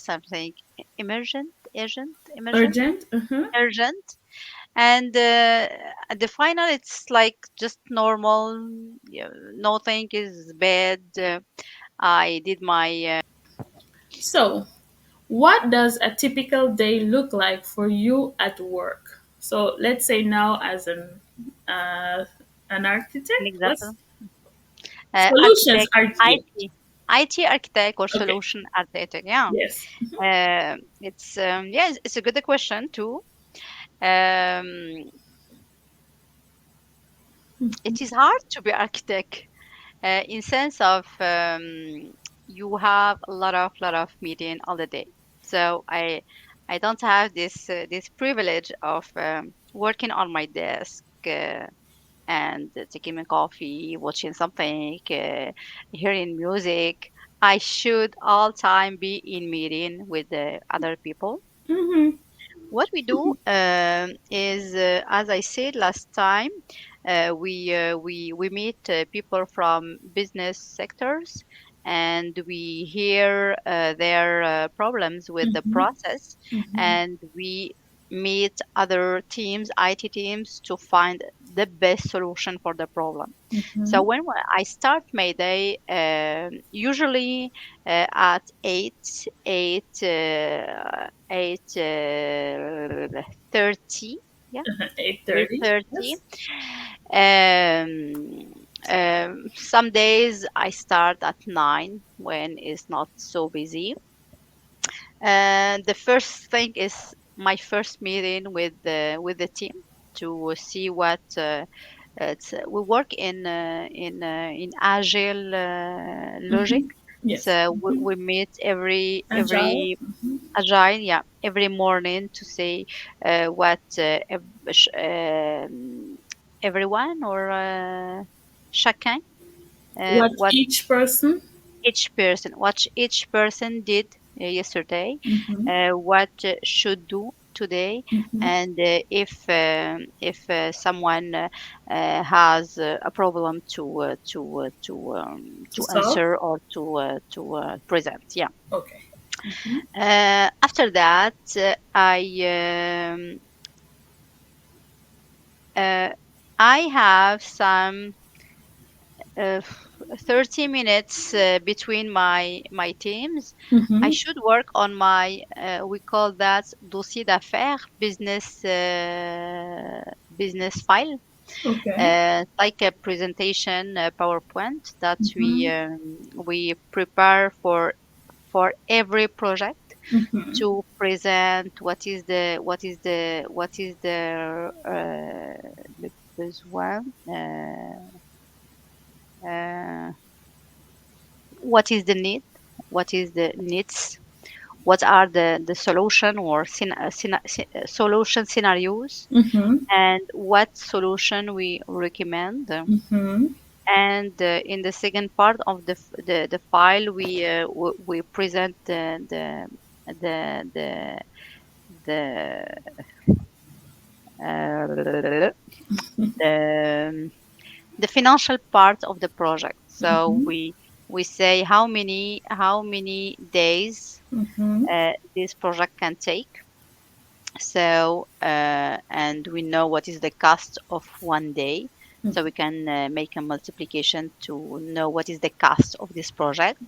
something emergent, urgent, emergent, Urgent. Uh-huh. urgent, and at the final, it's like just normal. Yeah, nothing is bad. I did my So, what does a typical day look like for you at work? So, let's say now as uh, an an architect, example. solutions Architect, architect. IT architect or Okay. solution architect. Yeah, Yes. it's yeah, it's a good question too. Um, it is hard to be architect in sense of you have a lot of meeting all the day. So I don't have this privilege of working on my desk. And taking my coffee, watching something, hearing music. I should all time be in meeting with the other people. Mm-hmm. What we do is, as I said last time, we meet people from business sectors, and we hear their problems with the Mm-hmm. process, and we meet other teams, IT teams, to find the best solution for the problem. So Mm-hmm. when I start my day, usually at 8:30, yeah, 8:30. 8:30. Yes. Some days I start at 9 when it's not so busy. And the first thing is my first meeting with the team to see what we work in agile logic. Mm-hmm. Yes. So Mm-hmm. we meet Agile. every agile, yeah, every morning to say what everyone or chacun, What what each person. each person did yesterday, Mm-hmm. what should do today, Mm-hmm. and if someone has a problem To to solve. answer or to present. Yeah. Okay. Mm-hmm. After that, uh, I have some uh, 30 minutes between my teams. I Mm-hmm. should work on my we call that dossier d'affaires, business file, Okay. like a presentation PowerPoint that Mm-hmm. we prepare for every project Mm-hmm. to present what is the besoin, uh, what is the need, what is the needs, what are the solution or solution scenarios, Mm-hmm. and what solution we recommend. Mm-hmm. And in the second part of the file, we present the the the uh, the the financial part of the project. So Mm-hmm. we say how many days Mm-hmm. this project can take. So and we know what is the cost of one day. So we can make a multiplication to know what is the cost of this project.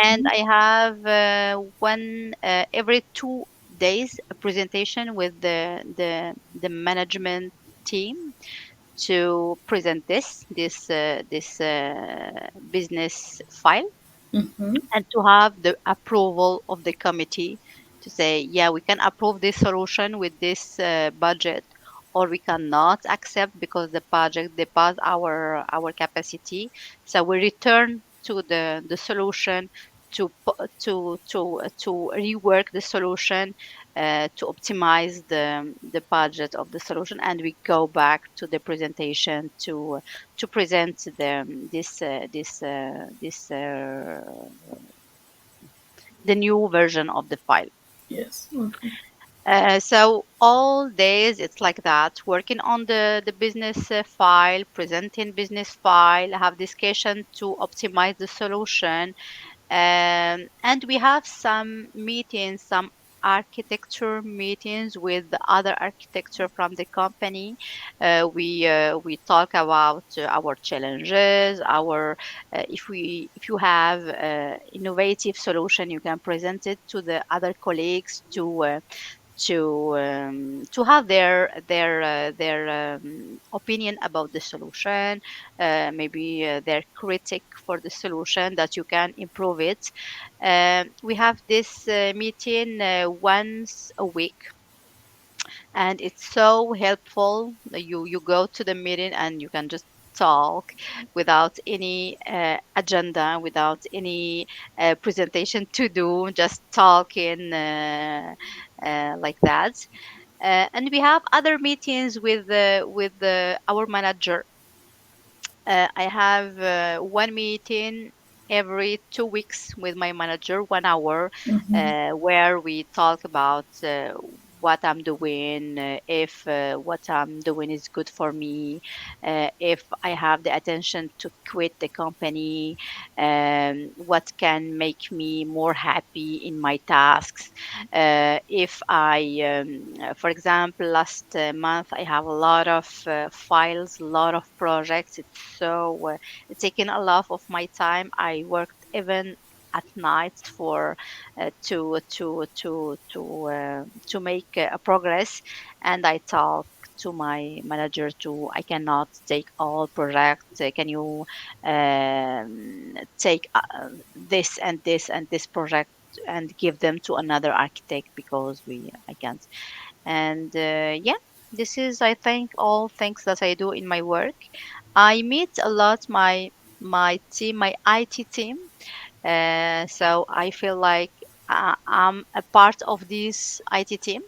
And Mm-hmm. I have one every 2 days a presentation with the management team to present this business file, Mm-hmm. and to have the approval of the committee to say, yeah, we can approve this solution with this budget, or we cannot accept because the project depass our capacity. So we return to the solution to rework the solution, to optimize the budget of the solution, and we go back to the presentation to present the new version of the file. Yes. Okay. So all days it's like that, working on the business file, presenting business file, have discussion to optimize the solution, And we have some meetings, some architecture meetings with the other architecture from the company. We talk about our challenges, our if you have innovative solution, you can present it to the other colleagues to have their opinion about the solution, maybe their critic for the solution that you can improve it. We have this meeting once a week, and it's so helpful. You go to the meeting and you can just talk without any agenda, without any presentation to do, just talking like that. And we have other meetings with our manager. I have one meeting every 2 weeks with my manager, 1 hour, where we talk about what I'm doing, if what I'm doing is good for me, if I have the attention to quit the company, what can make me more happy in my tasks. If for example, last month I have a lot of files, a lot of projects. It's taken a lot of my time. I worked even at night for to make a progress, and I talk to my manager to I cannot take all projects. Can you take this and this and this project and give them to another architect because we I can't. And yeah, this is I think all things that I do in my work. I meet a lot my team, my IT team. So I feel like I'm a part of this IT team.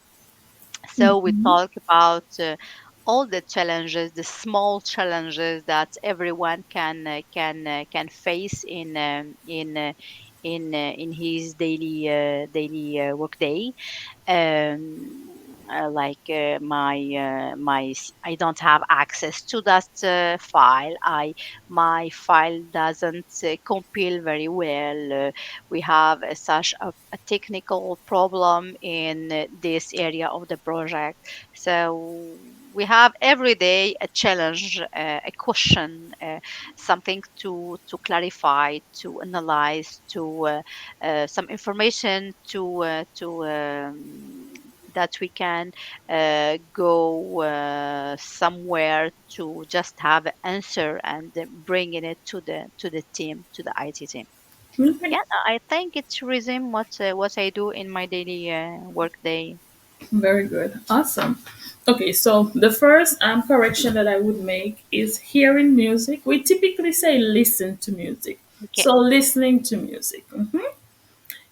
So we talk about all the challenges, the small challenges that everyone can face in his daily work day. I don't have access to that file. I My file doesn't compile very well. We have such a technical problem in this area of the project. So we have every day a challenge, a question, something to clarify, to analyze, to some information to that we can go somewhere to just have an answer and bringing it to the team, to the IT team. Okay. Yeah, I think it's resume what I do in my daily work day. Very good. Awesome. Okay, so the first correction that I would make is hearing music. We typically say listen to music. Okay, So listening to music.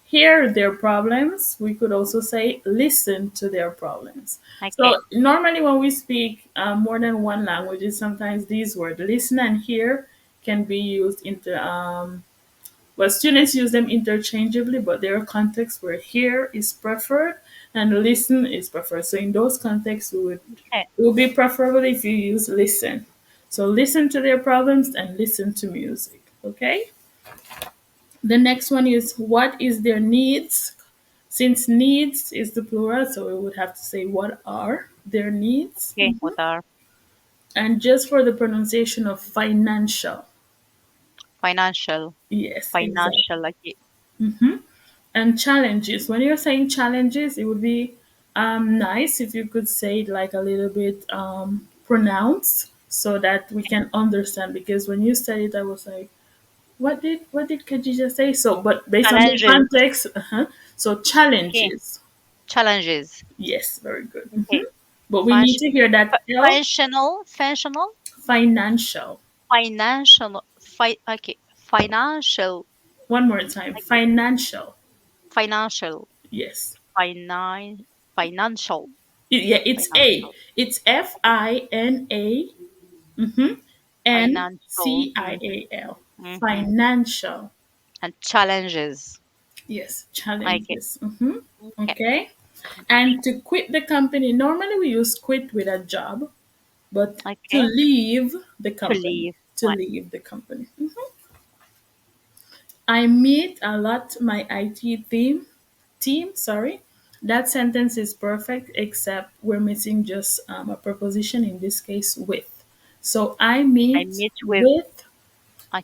Hear their problems. We could also say listen to their problems. okay, So normally when we speak more than one language, sometimes these words listen and hear can be used into well, students use them interchangeably, but there are contexts where hear is preferred and listen is preferred. So in those contexts, okay, it would be preferable if you use listen. So listen to their problems and listen to music. Okay. The next one is what is their needs? Since needs is the plural, so we would have to say what are their needs. okay. What are And just for the pronunciation of financial. financial, Yes, exactly. financial, like And challenges. When you're saying challenges, it would be nice if you could say it like a little bit pronounced so that we can understand. Because when you said it, I was like, what did Khadija say? So, but based on the challenges. context, so Okay, challenges. challenges. Yes, very good. Okay, But we need to hear that L, functional, financial. financial, okay, financial, One more time, okay, financial. financial, Yes. finan, financial, Yeah, it's A. financial, It's FINA. N financial, C I A L. hmm Financial. and challenges. Yes, Okay, challenges. okay, Okay. And to quit the company, normally we use quit with a job, but to okay, leave the to company. leave. To leave the company. I meet a lot my IT team. Sorry, that sentence is perfect except we're missing just a preposition, in this case with. So I I meet meet with. with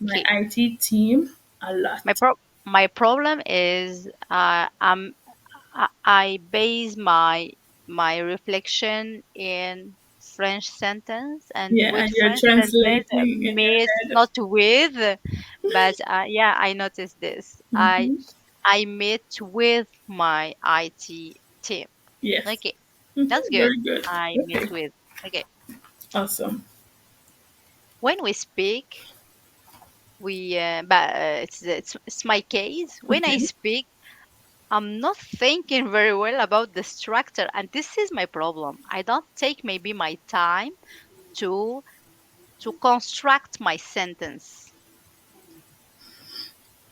my Okay. IT team a My lot. pro my problem is I base my reflection in French sentence, and Yeah, with and you're French sentence translating in your means head. not with, but yeah, I noticed this. Hmm. I meet with my IT team. Yes. Okay, Hmm. that's good. Very good. I meet Okay. with. Okay, Awesome. when we speak, but it's my case. When I Okay. speak, I'm not thinking very well about the structure, and this is my problem. I don't take maybe my time to to construct my sentence.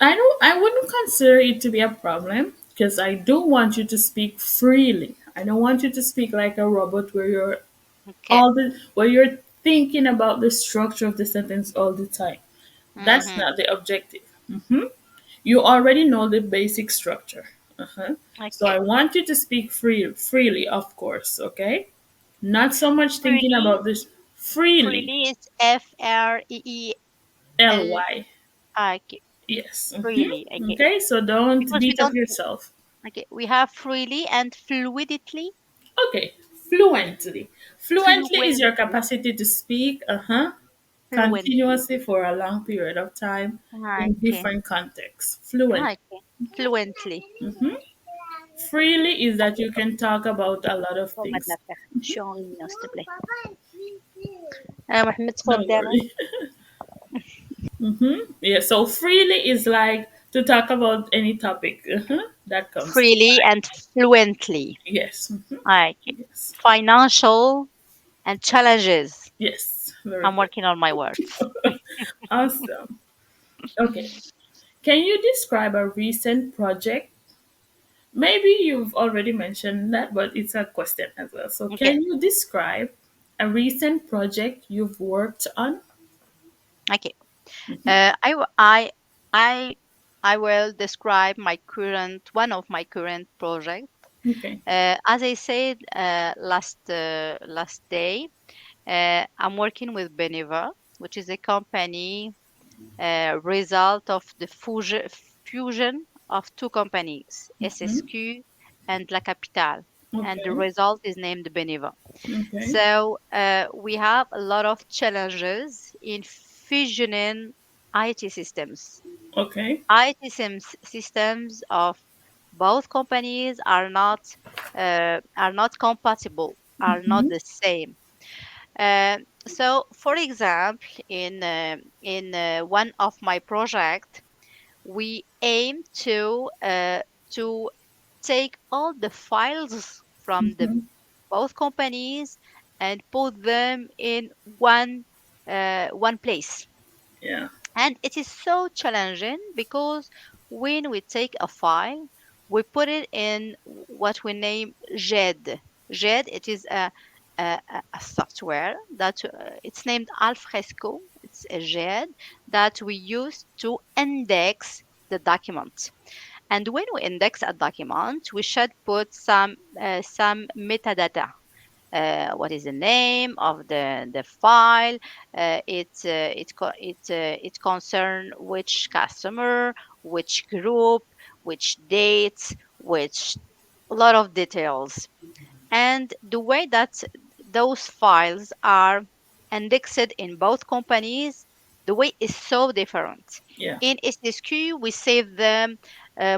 I wouldn't consider it to be a problem because I do want you to speak freely. I don't want you to speak like a robot where Okay. you're thinking about the structure of the sentence all the time. That's Mm-hmm. not the objective. Hmm. You already know the basic structure. Uh-huh. So Okay. I want you to speak freely, of course, okay? Not so much thinking Freely, about this freely. freely is Freely. Ly. Okay. Yes. Freely. Hmm. Okay. Okay, so don't Because we beat up don't. yourself. Okay. We have freely and fluidity. Okay, fluently. Fluently is your Fluently. capacity to speak, Fluently. continuously for a long period of time in Okay. different contexts. Fluent. Okay. Fluently. Hmm. Freely is that you can talk about a lot of Format de la things. paire. Je suis en réunion, s'il te plaît. Mohamed, Don't تفضل. worry. Yeah, so freely is like to talk about any topic that comes to Freely mind. and fluently. Yes. Okay. Yes. Financial and challenges. Yes. Very I'm good. working on my words. Awesome. Okay. Can you describe a recent project? Maybe you've already mentioned that, but it's a question as well. So, Okay. can you describe a recent project you've worked on? Okay. I, w- I will describe my current one of my current projects. Okay. As I said last day, I'm working with Beneva, which is a company result of the fusion of two companies, SSQ and La Capitale, and the Okay. result is named Beneva. Okay. So we have a lot of challenges in fusioning IT systems. Okay. Systems of both companies are not compatible, are not the same. So, for example, in one of my projects, we aim to take all the files from the both companies and put them in one place. Yeah. And it is so challenging because when we take a file, we put it in what we name JED. JED, it is a software that it's named Alfresco. It's a JED that we use to index the document. And when we index a document, we should put some metadata. What is the name of the file? It concern which customer, which group, which dates, which a lot of details. And the way that those files are indexed in both companies, the way is so different. Yeah. In SSQ, we save them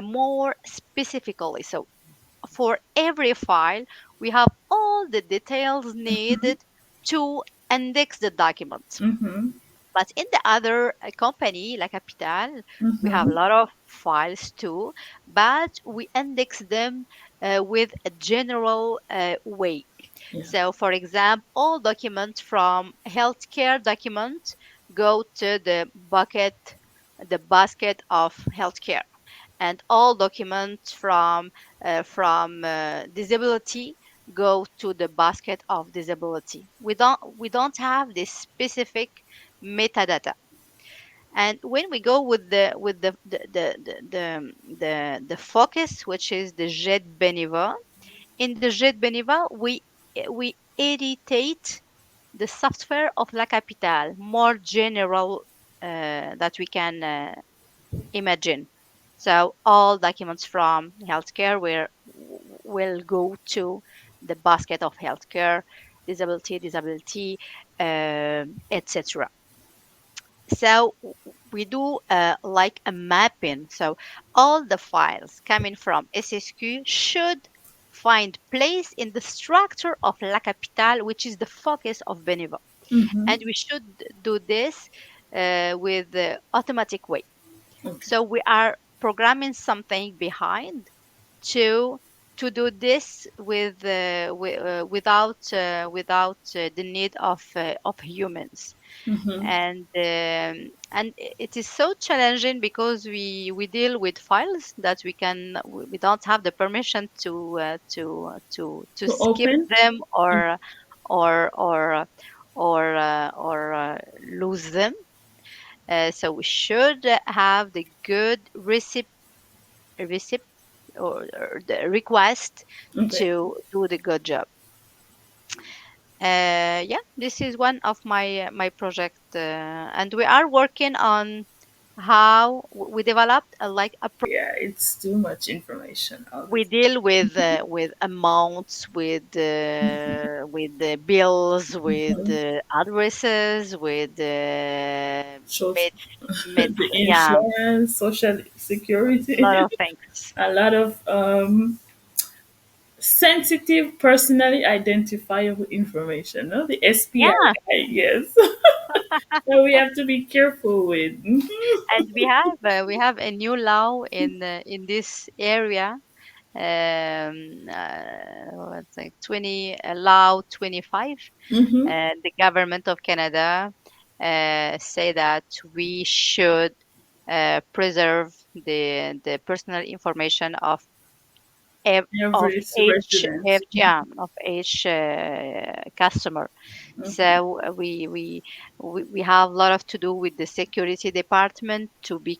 more specifically. So for every file, we have all the details needed to index the document. Mm-hmm. But in the other company, like Capital, we have a Mm-hmm. lot of files too, but we index them with a general way. Yeah. So, for example, all documents from healthcare documents go to the basket of healthcare, and all documents from disability go to the basket of disability. We don't have this specific metadata. And when we go with the focus, which is the jet bénévole, in the jet bénévole, we editate the software of La Capitale, more general that we can imagine. So all documents from healthcare will go to the basket of healthcare, disability, etc. So we do like a mapping. So all the files coming from SSQ should find place in the structure of La Capitale, which is the focus of Beneva. Mm-hmm. And we should do this with the automatic way. Okay. So we are programming something behind to to do this without the need of humans. Mm-hmm. And it is so challenging because we deal with files that we don't have the permission to To skip open. them or or lose them. So we should have the good receipt or the request Okay. to do the good job. Yeah, this is one of my project, and we are working on how we developed like a Yeah, it's too much information all the we deal with amounts, with the bills, with time. the addresses, with Shows med med the yeah, insurance, social a lot security, of things. a lot of sensitive, personally identifiable information. No, the Yeah, SPI, yes. So we have to be careful with. and we have a new law in this area. What's like 20 law 25. Mm-hmm. The government of Canada say that we should preserve the personal information of Every each resident. of each customer. So we have a lot of to do with the security department to be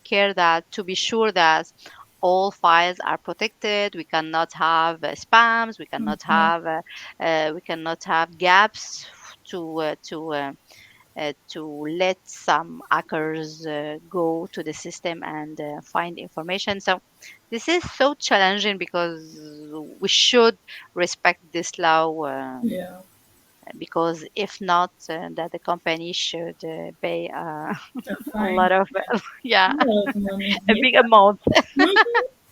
sure that all files are protected. We cannot have spams. We cannot have gaps to let some hackers go to the system and find information. So this is so challenging because we should respect this law, Yeah, because if not, that the company should pay a a fine. lot of A yeah, lot of money. a Yeah. big amount. Mhm.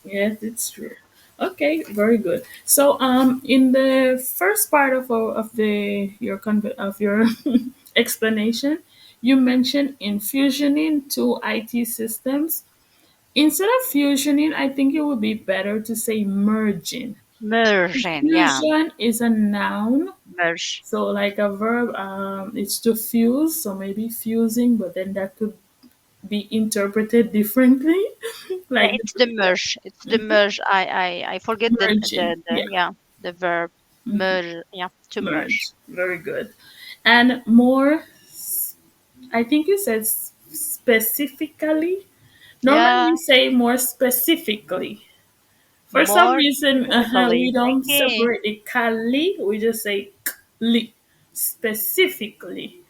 Yes, it's true. Okay, very good. So, in the first part of the your of your explanation, you mentioned infusioning two IT systems. Instead of fusioning, I think it would be better to say merging. Merging, yeah, Fusion is a noun, merge. so like a verb, it's to fuse, so maybe fusing, but then that could be interpreted differently, Yeah, like it's the merge. It's the merge. I forget merging. the Yeah, yeah, the verb merge. Yeah, to merge. merge. Very good. And more, I think you said specifically. Normally Yeah, we say more specifically. For some more reason, we specifically. don't Okay. separate the kali, we just say kli. Specifically.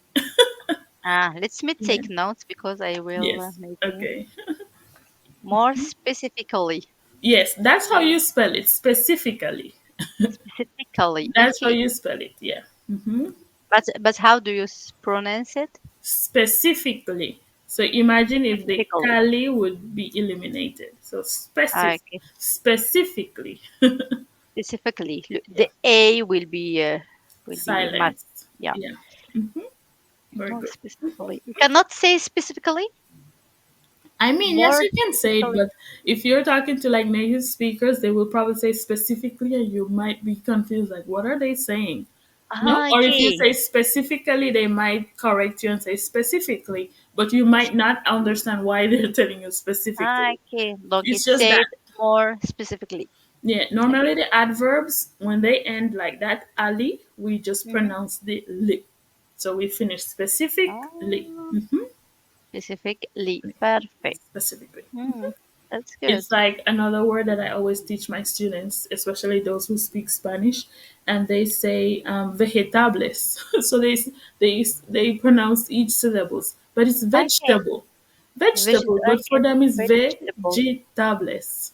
Let me Yeah. take notes because I will Yes. maybe Okay. more specifically. Yes, that's how More you spell it. Specifically. specifically. That's how Okay. you spell it. Yeah. Hmm. But how do you pronounce it? Specifically. So imagine if the Specifically. kali would be eliminated. So Okay. specifically. Specifically. Yeah. The A will be must. Silence. Yeah. Yeah. Very More good. specifically. You cannot say specifically. I mean, yes, More you can say it, specifically. but if you're talking to like native speakers, they will probably say specifically, and you might be confused, like, what are they saying? No? Or if you Okay. say specifically, they might correct you and say specifically, but you might not understand why they're telling you specifically. Okay. Look, It's it just said that, more specifically. yeah, Okay. normally the adverbs, when they end like that, ali, we just Mm-hmm. pronounce the li. So we finish specifically. Oh, Hmm. Specifically. Perfect. specifically. Hmm, that's good. It's like another word that I always teach my students, especially those who speak Spanish, and they say vegetables. So they pronounce each syllables, but it's Okay. vegetable, vegetable. But for Okay. them, it's Vegetable. vegetables.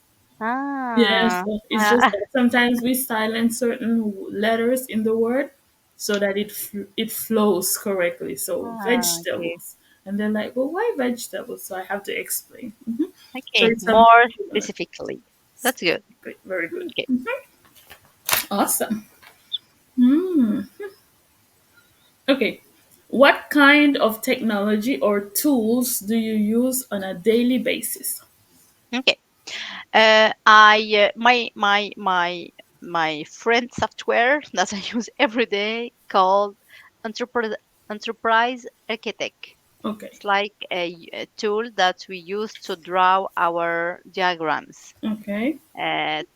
Yes, Ah. it's just that sometimes we silence certain letters in the word so that it flows correctly. So Okay. vegetables, and they're like, "Well, why vegetables?" So I have to explain. So Okay. it's something More to learn. specifically. That's good. Great, very good, Okay. awesome. Hmm. Okay, what kind of technology or tools do you use on a daily basis? Okay. My friend software that I use every day called Enterprise Enterprise Architect. Okay, It's like a tool that we use to draw our diagrams. okay,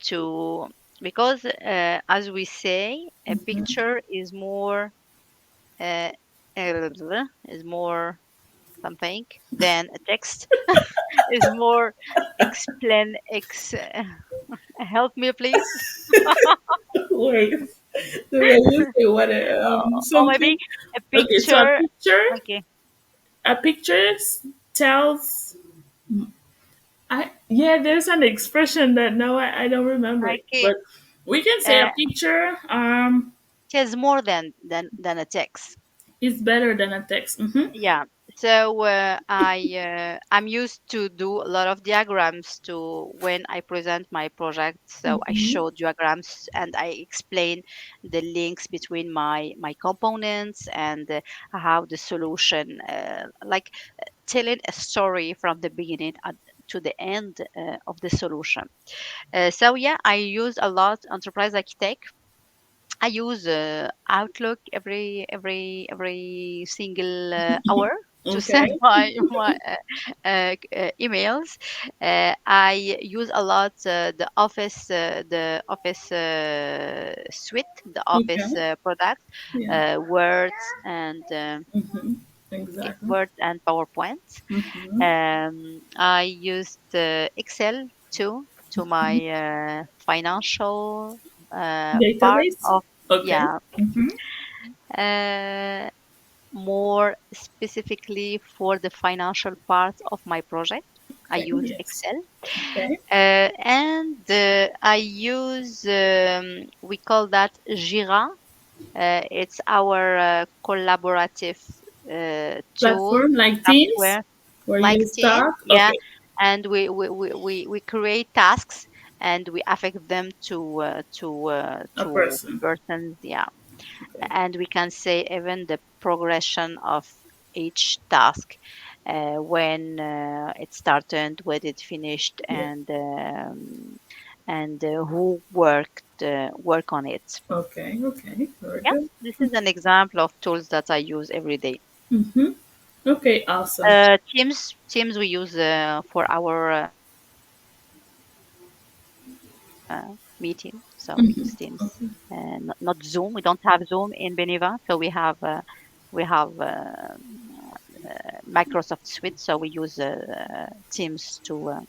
To because as we say, a picture uh, is more something than a text. Is more explain help me please. wait. The way you say what Or maybe something. a Okay, so picture. Okay. a picture tells. Yeah, there's an expression that now I don't remember it, Okay. but we can say a uh, picture it has more than a text. is better than a text. Mm-hmm. Yeah. So I'm used to do a lot of diagrams to when I present my project. So I Mm-hmm. show diagrams and I explain the links between my components and how the solution, like telling a story from the beginning to the end of the solution. So yeah, I use a lot Enterprise Architect. I use Outlook every single hour to send Okay. my emails. I use a lot the Office suite, the Office Okay. product, Yeah. Words and Mm-hmm. okay, Exactly. Word and PowerPoint. Mm-hmm. I used Excel too to my financial part Database. of, Okay. yeah, Mm-hmm. uh, more specifically for the financial part of my project. I Okay. use Yes. Excel. Okay. And I use, we call that Jira. It's our collaborative tool, Platform like Teams, software, where like you Teams, talk. yeah. Okay. And we create tasks and we affect them A to person. persons, yeah. Okay. And we can say even the progression of each task, when it started, when it finished, Yeah. and who work on it. Okay. Okay. Very Yeah, good. this is an example of tools that I use every day. Mm-hmm. Okay. Awesome. Teams we use for our meeting. So we use Teams, Okay. not Zoom. We don't have Zoom in Beneva, so we have Microsoft Suite. So we use Teams to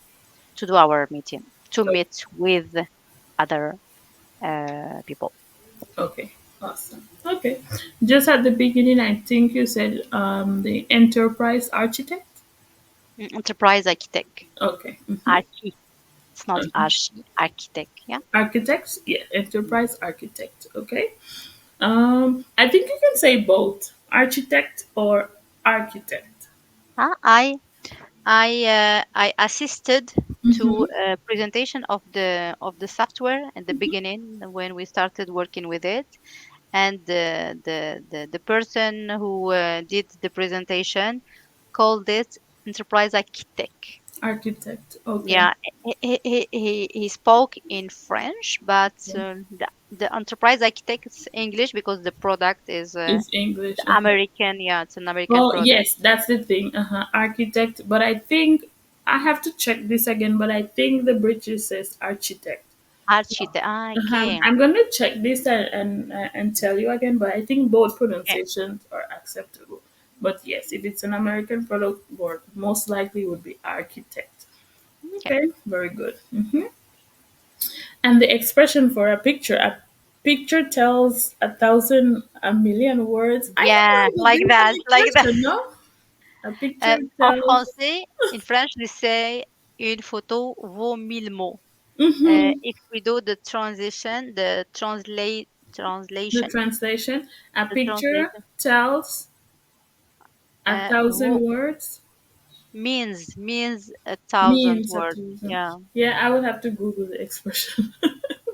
do our meeting, to meet with other people. Okay. Awesome. Okay. Just at the beginning, I think you said the enterprise architect. Enterprise architect, Okay. Mm-hmm. archi. It's not Okay. archi, architect. Yeah. Architects. Yeah. Enterprise architect. Okay. I think you can say both architect or architect. Uh, I I assisted to Mm-hmm. a presentation of the software in the beginning when we started working with it, and the person who did the presentation called it Enterprise Architect. Architect. Okay. Yeah, he spoke in French, but Yeah. the Enterprise Architect is English because the product is It's English. American. Yeah, it's an American Well, product. yes, that's the thing. Architect. But I think I have to check this again. But I think the British says architect. Architect. Ah, okay. I'm gonna check this and tell you again. But I think both Okay. pronunciations are acceptable. But yes, if it's an American product word, most likely would be architect. Okay. Okay, very good. And the expression for a picture tells a thousand, a million words. I don't Yeah, know, but like this is that, an like that. expression, no? A picture En tells. français, in French, we say une photo vaut mille mots. Mm-hmm. If we do the transition, the The translation, translation. A the picture translation, tells a thousand vaut words. means a thousand Means a words. thousand. Yeah, Yeah, I would have to Google the expression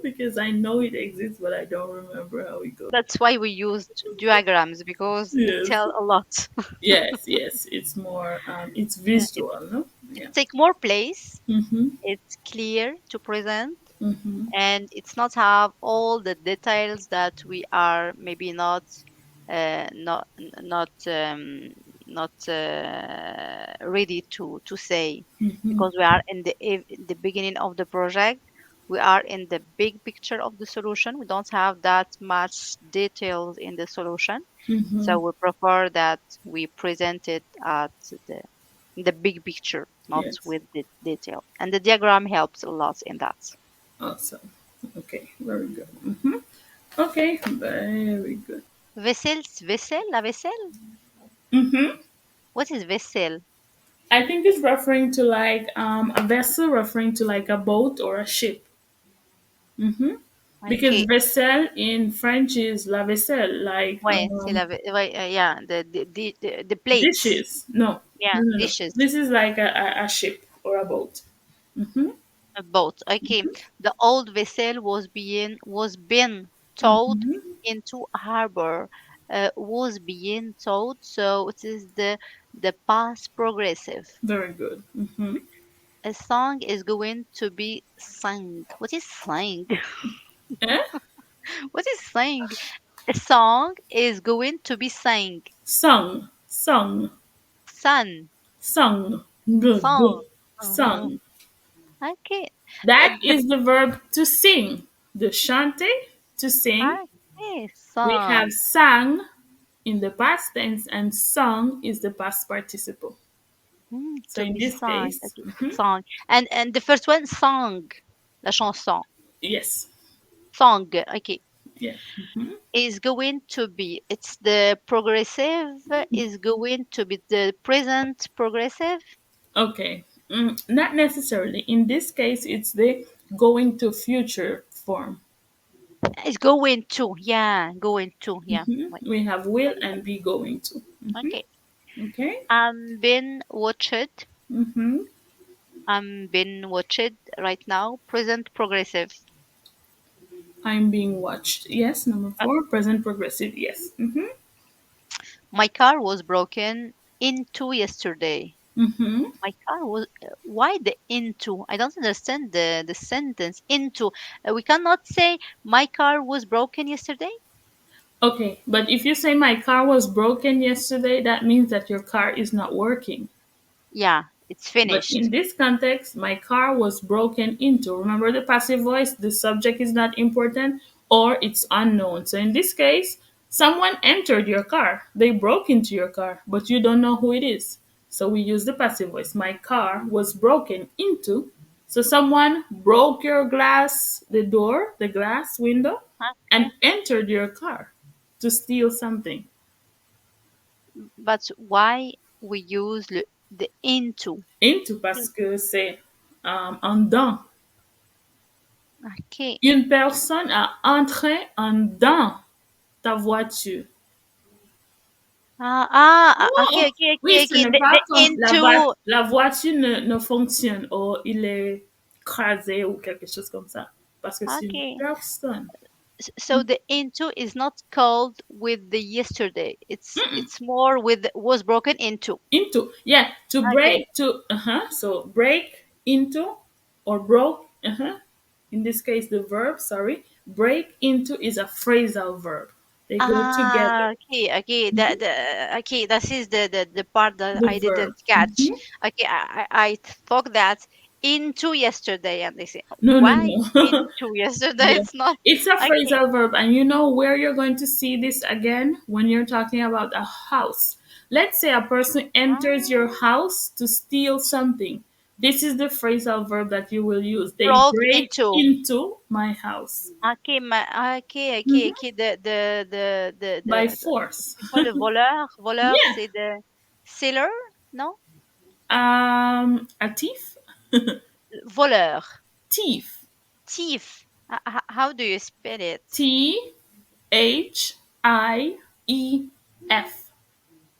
because I know it exists, but I don't remember how it goes. that's why we used diagrams because it Yes. tell a lot. Yes, yes. It's more, it's It visual, no? Yeah. take more place. Mm-hmm. It's clear to present, Mm-hmm. and it's not have all the details that we are maybe not uh, not not not ready to say, Mm-hmm. because we are in the beginning of the project. We are in the big picture of the solution. We don't have that much details in the solution, Mm-hmm. so we prefer that we present it at the big picture, not Yes. with the detail. And the diagram helps a lot in that. Awesome. Okay. Very good. Mm-hmm. Okay. Very good. Vaisselle, la vaisselle. Mm-hmm. What is vaisselle? I think it's referring to like a vessel, referring to like a boat or a ship. Mm-hmm. Because Okay, vaisselle in French is la vaisselle, like ouais, c'est ouais, yeah, the plates. dishes. No, Yeah, no, no, no. dishes. This is like a ship or a boat. Mm-hmm. A boat. Okay, the old vessel was being towed Mm-hmm. into harbor. Was being towed, so it is the past progressive. Very good. Mm-hmm. A song is going to be sung. What is sang? Eh? What is sang? A song is going to be sang. Sung, sung, Sun, sung. Good, good. song. Uh-huh. Sung. Okay. That The is the verb to sing. The chante, to sing. okay, We have song. sang in the past tense, and sung is the past participle. So To in be this sung. case, Okay, song. And the first one, song. La chanson. yes, Song. Okay. yeah. Is going to be. It's the progressive. Is going to be the present progressive. Okay, not necessarily. In this case, it's the going to future form. Is going to. Yeah, going to. Yeah. Wait, We have will going and be going to. to. Okay. Okay. Been watched. Mm-hmm. Been watched right now. Present progressive. I'm being watched. Yes. Number four, present progressive. Yes. My car was broken into yesterday. Mm-hmm. My car was. Why the into? I don't understand the sentence into. We cannot say my car was broken yesterday. Okay, but if you say my car was broken yesterday, that means that your car is not working. Yeah, it's But finished. in this context, my car was broken into. Remember the passive voice, the subject is not important or it's unknown. So in this case, someone entered your car. They broke into your car, but you don't know who it is. So we use the passive voice. My car was broken into. So someone broke your glass, the door, the glass window, Okay. and entered your car to steal something. But why we use the into? Into parce que c'est en dedans. Okay. Une personne a entré en dedans ta voiture. Okay, Oh, okay, oui, okay, ce okay. n'est The pas comme into. la voiture ne fonctionne ou il est crasé ou quelque chose comme ça. Parce que c'est une Okay. personne. So the into is not called with the yesterday. It's more with was broken into. Into, yeah, to Okay. break, so break into or broke, in this case, the verb, sorry, break into is a phrasal verb. They go together. Okay, okay. Okay, that is the part that The I verb. didn't catch. Okay, I thought that into yesterday, and they say No, no, why no. into yesterday? Yeah. It's not It's a okay. phrasal verb, and you know where you're going to see this again when you're talking about a house. Let's say a person enters your Ah, house to steal something. This is the phrasal verb that you will use. They broke break into. into my house Okay, Mhm. okay. By C'est force. quoi le voleur? Voleur, Yeah. c'est the seller? Non? A thief? Voleur. Thief. Thief. How do you spell it? Thief.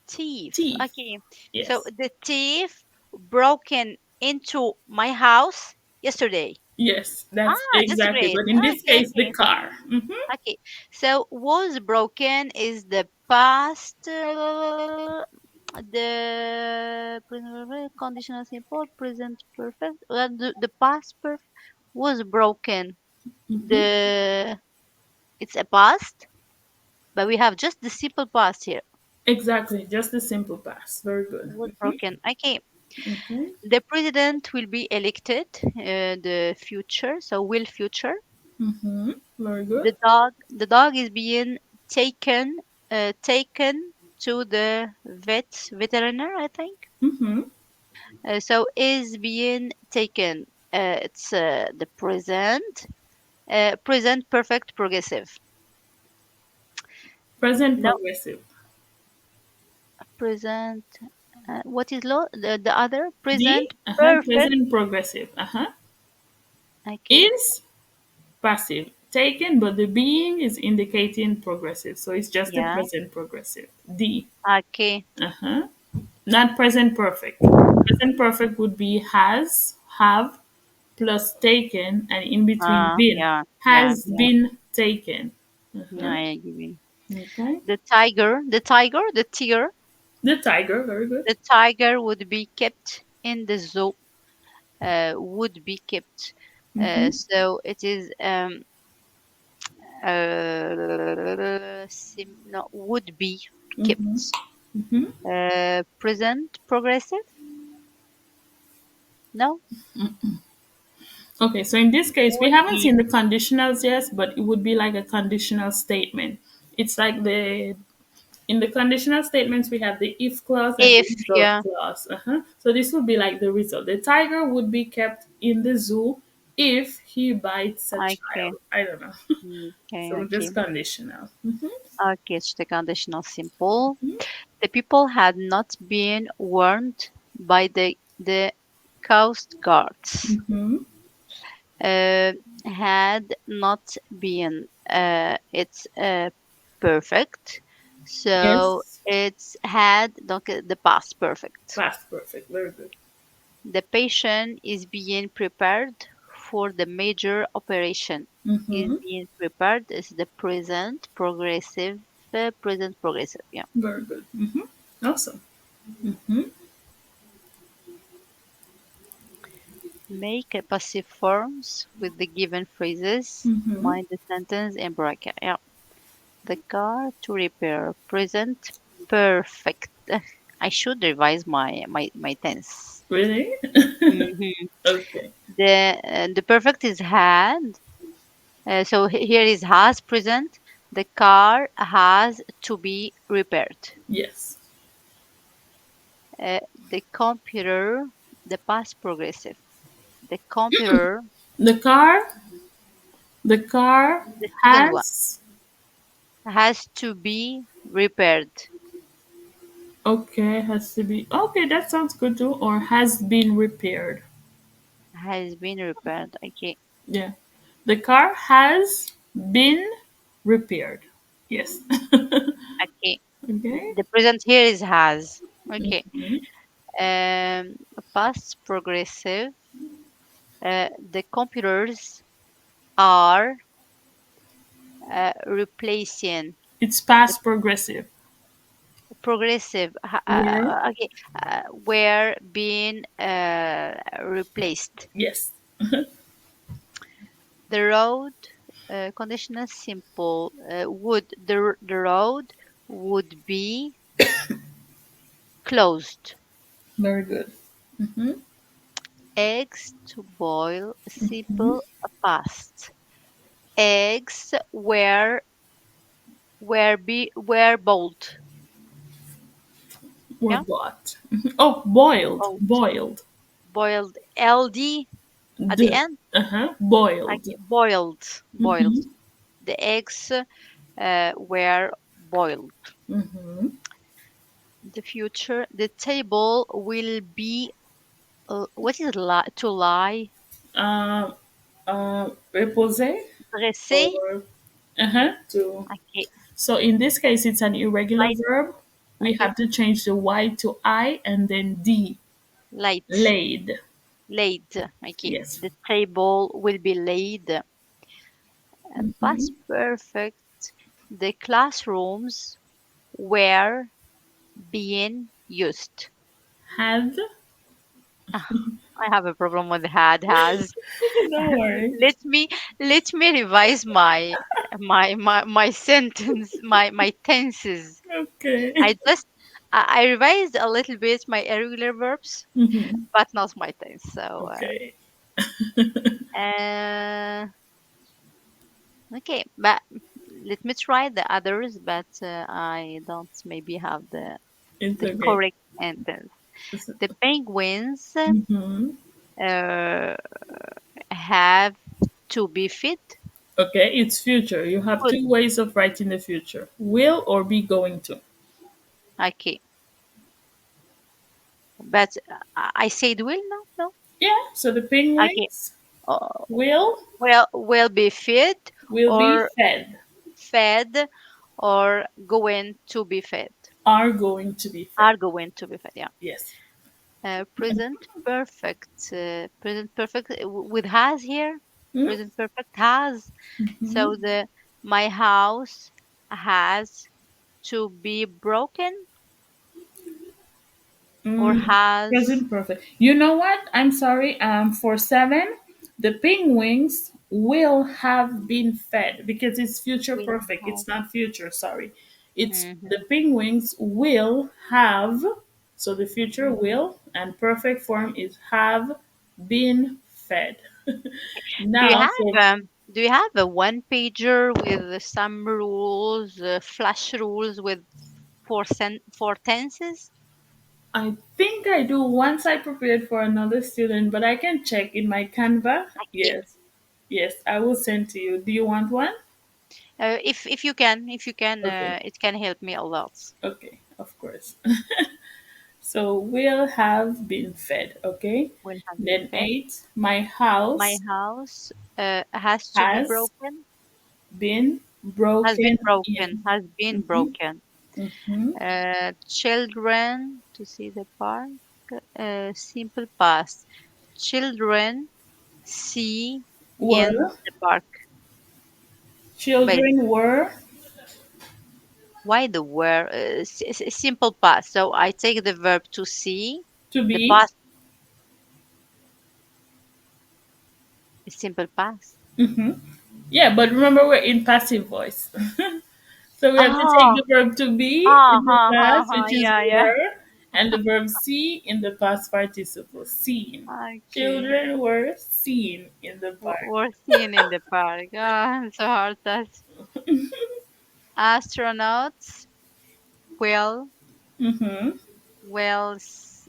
Thief. Thief. Okay. So Yes. the thief broken into my house yesterday. Yes, that's Ah, that's exactly. great. But in this Okay, case, the okay. car. Okay. So was broken is the past, the conditional simple, present perfect. The past perfect was broken. The it's a past, but we have just the simple past here. Exactly, just the simple past. Very good. Was broken. Okay. Okay. The president will be elected, the future, so will future. Very good. The dog is being taken, taken to the veterinary, I think. So is being taken. It's the present, present perfect progressive. Present No, progressive. present. What is the other present The perfect? present progressive. Okay, Is passive. Taken, but the being is indicating progressive. So it's just the yeah. present progressive. The. Okay. Uh-huh. Not present perfect. Present perfect would be has, have, plus taken, and in between been. Yeah, yeah, Has yeah. been taken. No, Uh-huh. I agree. Okay. The tiger, The tiger, very good. the tiger would be kept in the zoo. Would be kept. So it is no, would be kept. Present progressive. No, Okay, so in this case, we would haven't be. seen the conditionals yet, but it would be like a conditional statement. It's like the in the conditional statements we have the if clause and the If, result yeah. clause. So this would be like the result. The tiger would be kept in the zoo if he bites a Okay. child. I don't know. Okay, So okay. just conditional. Okay, it's the conditional simple. The people had not been warned by the coast guards. Uh, had not been. It's perfect. So Yes, it's had, donc the past perfect. past perfect. Very good. The patient is being prepared for the major operation. Is being prepared is the present progressive, present progressive. Yeah. Very good. Awesome. Make a passive forms with the given phrases. Mind the sentence in bracket. Yeah. The car to repair. Present perfect. I should revise my tense. Really? Mhm. Okay. The perfect is had. So here is has present. The car has to be repaired. Yes. The computer, the past progressive. The computer, The car The car the second one, has has to be repaired. okay, has to be okay, that sounds good too, or has been repaired. Has been repaired. Okay. Yeah. The car has been repaired. Yes. Okay. Okay. The present here is has. Okay. Past progressive. The computers are replacing It's the past progressive. progressive. Were Okay. Were being replaced. yes. The road, conditional simple, would the road would be closed. Very good. Eggs to boil, simple past. Eggs were boiled. Or Yeah. bought. Mhm. Oh, boiled. Boiled. Boiled. Boiled. LD at the end. Boiled. Okay. Boiled. Boiled. Mm-hmm. The eggs were boiled. The future. The table will be. What is to lie? Um, Reposer Dressé. or to. Okay. So in this case, it's an irregular Light. verb. We Okay. have to change the Y to I and then D. Light. Laid. Laid. Okay. Yes. The table will be laid. Past perfect. The classrooms were being used. Had. Ah, I have a problem with had has. Don't worry. Let me let me revise my sentence, my tenses. Okay. I just I revised a little bit my irregular verbs, but not my tense. So Okay. okay, but let me try the others, but I don't maybe have It's the okay. correct sentence. The penguins uh, have to be fit. Okay, it's future. You have Good. two ways of writing the future: will or be going to. Okay, but I said will no no. Yeah, so the Okay. penguins Uh, will well, will be fit will be or fed, fed or going to be fed. are going to be fed. Are going to be fed. Yeah. Yes. Present perfect. Present perfect with has here. Hmm? Present perfect has. So the my house has to be broken or has Present perfect. You know what? I'm sorry. For seven, the penguins will have been fed because it's future will perfect. have. It's not future. Sorry. It's the Hmm. penguins will have. So the future Hmm. will and perfect form is have been fed. Do you Now have for a one pager with some rules, flash rules with four tenses? I think I do once I prepared for another student, but I can check in my Canva. Okay. Yes. Yes, I will send to you. Do you want one? If you can, Okay. it can help me a lot. Okay, of course. So will have been fed, okay? Will have been Then fed. 8, my My house house has to be has broken. been Has been broken broken. in. Has been broken. Hmm. Children to see the park. Simple past. Children see in Were, the park. But children were why the were? Simple past. So I take the verb to see. to The be. past is simple past. Yeah, but remember we're in passive voice. So we have to take Oh, the verb to be ha in the ha ha past, ha. which is Yeah, yeah. were, and the verb see in the past participle, seen. Okay. Children were seen in the park. We're seen in the park. Ah, so hard that astronauts will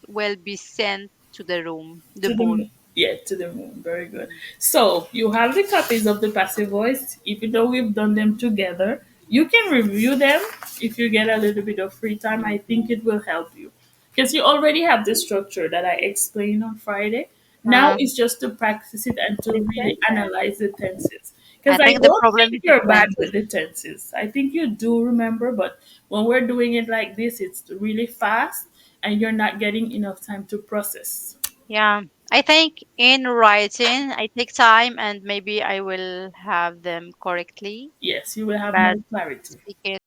will be sent to the room, the To the moon. yeah, to the moon. Very good. So you have the copies of the passive voice. Even though we've done them together, you can review them if you get a little bit of free time. I think it will help you because you already have the structure that I explained on Friday. Now Uh, it's just to practice it and to the really sentence. analyze the tenses. I Because I think the don't problem think is the you're bad with tenses. the tenses. I think you do remember, but when we're doing it like this, it's really fast and you're not getting enough time to process. Yeah, I think in writing, I take time and maybe I will have them correctly. Yes, you will have But more clarity. speaking